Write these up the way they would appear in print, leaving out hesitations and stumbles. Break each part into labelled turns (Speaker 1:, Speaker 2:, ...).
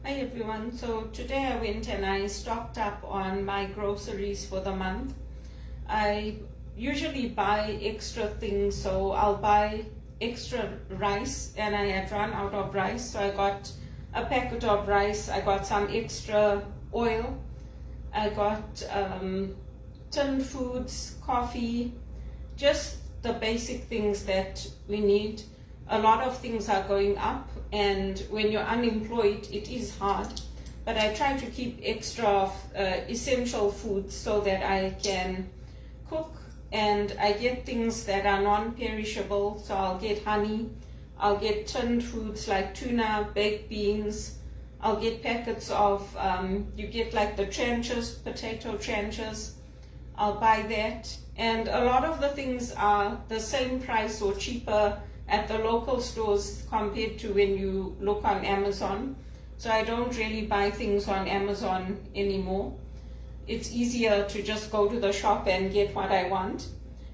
Speaker 1: Hi everyone. So today I went and I stocked up on my groceries for the month. I usually buy extra things, so I'll buy extra rice, and I had run out of rice, so I got a packet of rice. I got some extra oil. I got tinned foods, coffee, just the basic things that we need. A lot of things are going up, and when you're unemployed, it is hard. But I try to keep extra of essential foods so that I can cook, and I get things that are non-perishable. So I'll get honey, I'll get tinned foods like tuna, baked beans. I'll get packets of, you get like the tranches, potato tranches. I'll buy that. And a lot of the things are the same price or cheaper at the local stores compared to when you look on Amazon. So I don't really buy things on Amazon anymore. It's easier to just go to the shop and get what I want.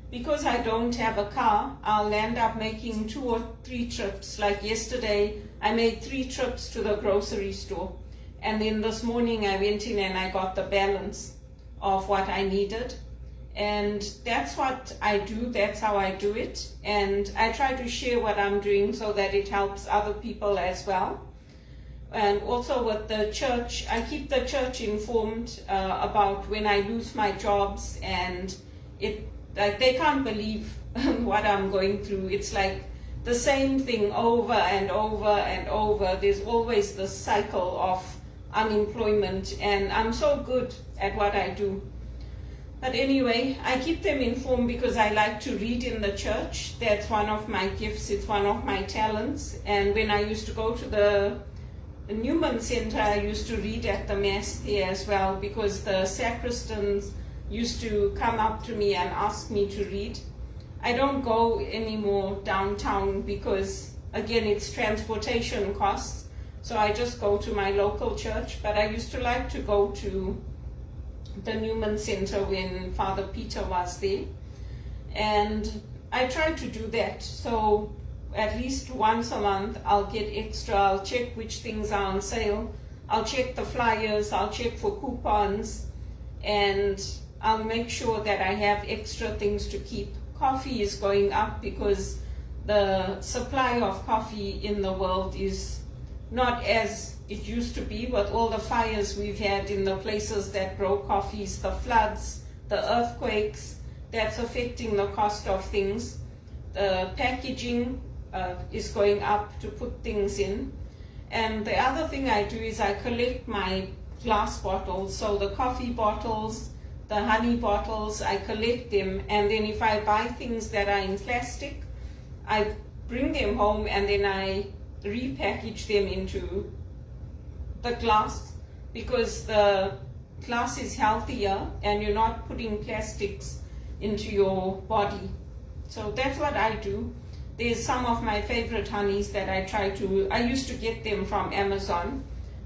Speaker 1: Because I don't have a car, I'll end up making 2 or 3 trips. Like yesterday, I made 3 trips to the grocery store. And then this morning I went in and I got the balance of what I needed. And that's what I do, that's how I do it. And I try to share what I'm doing so that it helps other people as well. And also with the church, I keep the church informed about when I lose my jobs, and they can't believe what I'm going through. It's like the same thing over and over and over. There's always this cycle of unemployment, and I'm so good at what I do. But anyway, I keep them informed because I like to read in the church. That's one of my gifts, it's one of my talents. And when I used to go to the Newman Center, I used to read at the Mass there as well, because the sacristans used to come up to me and ask me to read. I don't go anymore downtown because, again, it's transportation costs. So I just go to my local church. But I used to like to go to the Newman Center when Father Peter was there, and I try to do that. So at least once a month I'll get extra. I'll check which things are on sale, I'll check the flyers, I'll check for coupons, and I'll make sure that I have extra things to keep. Coffee is going up because the supply of coffee in the world is not as it used to be, with all the fires we've had in the places that grow coffees, the floods, the earthquakes. That's affecting the cost of things. The packaging is going up to put things in. And the other thing I do is I collect my glass bottles. So the coffee bottles, the honey bottles, I collect them. And then if I buy things that are in plastic, I bring them home and then I repackage them into the glass, because the glass is healthier and you're not putting plastics into your body. So that's what I do. There's some of my favorite honeys that I used to get them from Amazon,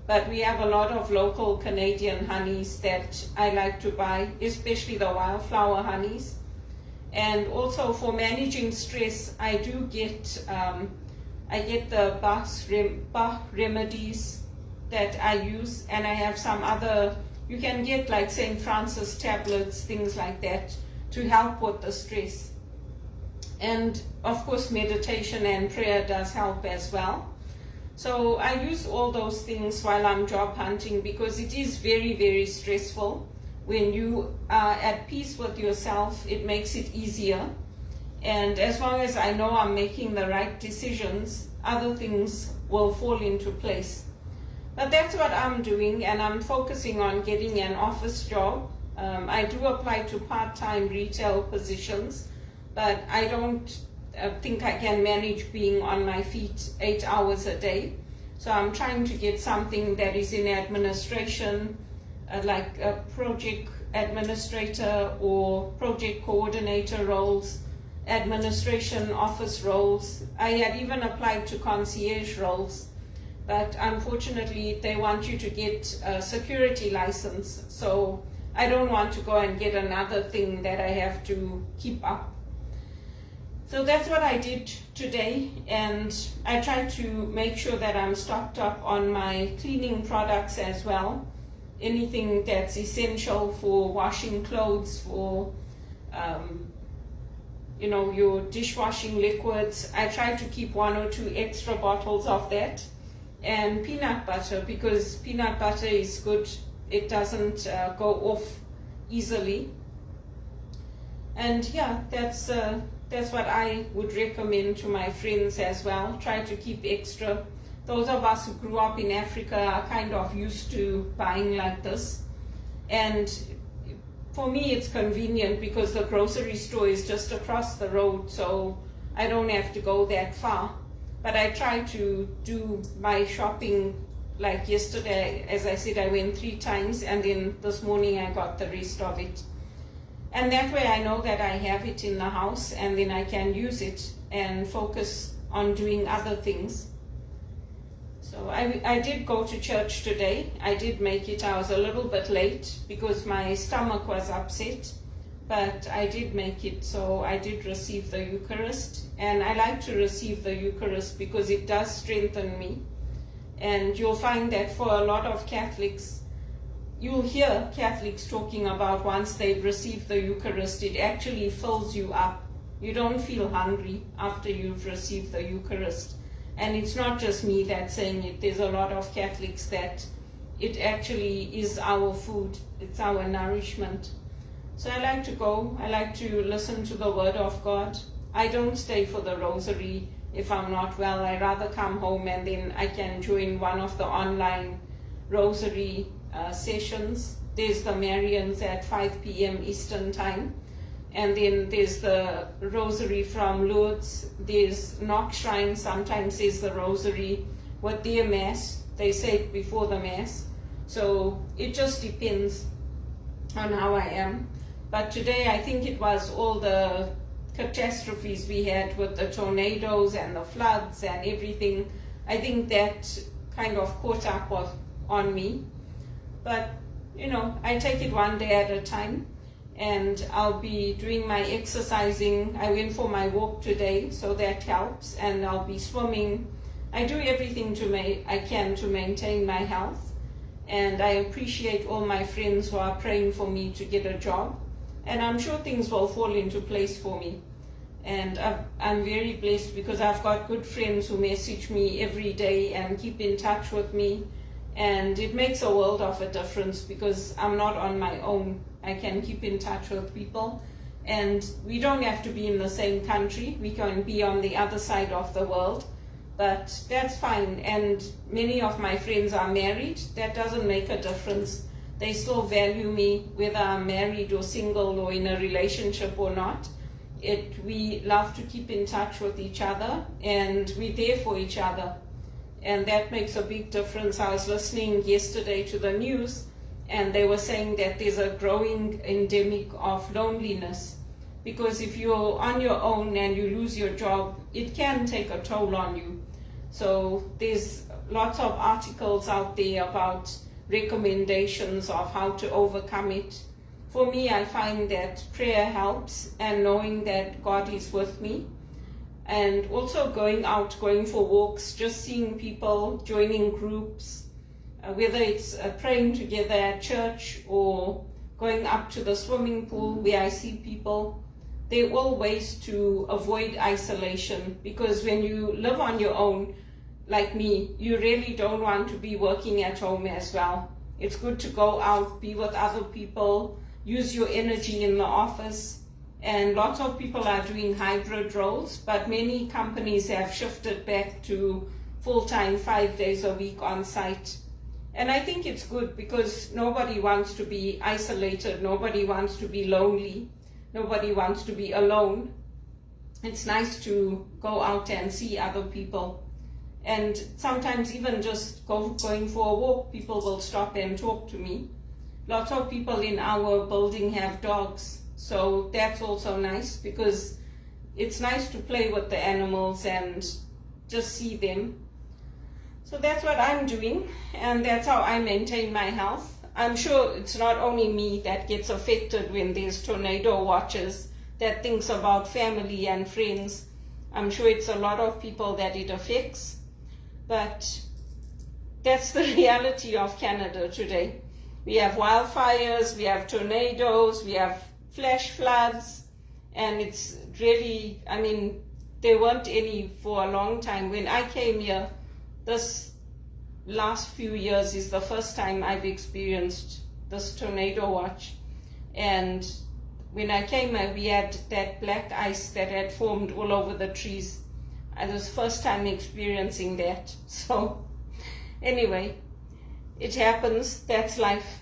Speaker 1: but we have a lot of local Canadian honeys that I like to buy, especially the wildflower honeys. And also for managing stress, I do get I get the Bach remedies that I use, and I have some other, you can get like St. Francis tablets, things like that, to help with the stress. And of course meditation and prayer does help as well. So I use all those things while I'm job hunting, because it is very, very stressful. When you are at peace with yourself, it makes it easier. And as long as I know I'm making the right decisions, other things will fall into place. But that's what I'm doing, and I'm focusing on getting an office job. I do apply to part-time retail positions, but I don't think I can manage being on my feet 8 hours a day. So I'm trying to get something that is in administration, like a project administrator or project coordinator roles, administration office roles. I had even applied to concierge roles, but unfortunately they want you to get a security license, so I don't want to go and get another thing that I have to keep up. So that's what I did today, and I try to make sure that I'm stocked up on my cleaning products as well. Anything that's essential for washing clothes, for your dishwashing liquids. I try to keep 1 or 2 extra bottles of that. And peanut butter, because peanut butter is good. It doesn't go off easily. And yeah, that's what I would recommend to my friends as well. Try to keep extra. Those of us who grew up in Africa are kind of used to buying like this. And for me, it's convenient because the grocery store is just across the road, so I don't have to go that far. But I try to do my shopping, like yesterday, as I said, I went 3 times, and then this morning I got the rest of it. And that way I know that I have it in the house, and then I can use it and focus on doing other things. So I did go to church today. I did make it. I was a little bit late because my stomach was upset, but I did make it. So I did receive the Eucharist, and I like to receive the Eucharist because it does strengthen me. And you'll find that for a lot of Catholics, you'll hear Catholics talking about once they've received the Eucharist, it actually fills you up. You don't feel hungry after you've received the Eucharist. And it's not just me that's saying it. There's a lot of Catholics that it actually is our food. It's our nourishment. So I like to go. I like to listen to the Word of God. I don't stay for the rosary if I'm not well. I rather come home and then I can join one of the online rosary sessions. There's the Marians at 5 p.m. Eastern Time. And then there's the rosary from Lourdes. There's Knox Shrine sometimes says the rosary with their Mass. They say it before the Mass. So it just depends on how I am. But today I think it was all the catastrophes we had with the tornadoes and the floods and everything. I think that kind of caught up on me. But, I take it one day at a time. And I'll be doing my exercising. I went for my walk today, so that helps. And I'll be swimming. I do everything I can to maintain my health. And I appreciate all my friends who are praying for me to get a job. And I'm sure things will fall into place for me. And I'm very blessed because I've got good friends who message me every day and keep in touch with me. And it makes a world of a difference because I'm not on my own. I can keep in touch with people, and we don't have to be in the same country. We can be on the other side of the world, but that's fine. And many of my friends are married. That doesn't make a difference. They still value me whether I'm married or single or in a relationship or not. We love to keep in touch with each other, and we're there for each other. And that makes a big difference. I was listening yesterday to the news, and they were saying that there's a growing endemic of loneliness. Because if you're on your own and you lose your job, it can take a toll on you. So there's lots of articles out there about recommendations of how to overcome it. For me, I find that prayer helps, and knowing that God is with me. And also going out, going for walks, just seeing people, joining groups, whether it's praying together at church or going up to the swimming pool where I see people. They're all ways to avoid isolation, because when you live on your own, like me, you really don't want to be working at home as well. It's good to go out, be with other people, use your energy in the office. And lots of people are doing hybrid roles, but many companies have shifted back to full-time 5 days a week on site. And I think it's good because nobody wants to be isolated, nobody wants to be lonely, nobody wants to be alone. It's nice to go out and see other people. And sometimes even just going for a walk, people will stop and talk to me. Lots of people in our building have dogs. So that's also nice because it's nice to play with the animals and just see them. So that's what I'm doing, and that's how I maintain my health. I'm sure it's not only me that gets affected when there's tornado watches. that thinks about family and friends. I'm sure it's a lot of people that it affects, but that's the reality of Canada today. We have wildfires, we have tornadoes, we have flash floods, and it's really, I mean, there weren't any for a long time. When I came here, this last few years is the first time I've experienced this tornado watch. And when I came here, we had that black ice that had formed all over the trees. It was the first time experiencing that. So anyway, it happens, that's life.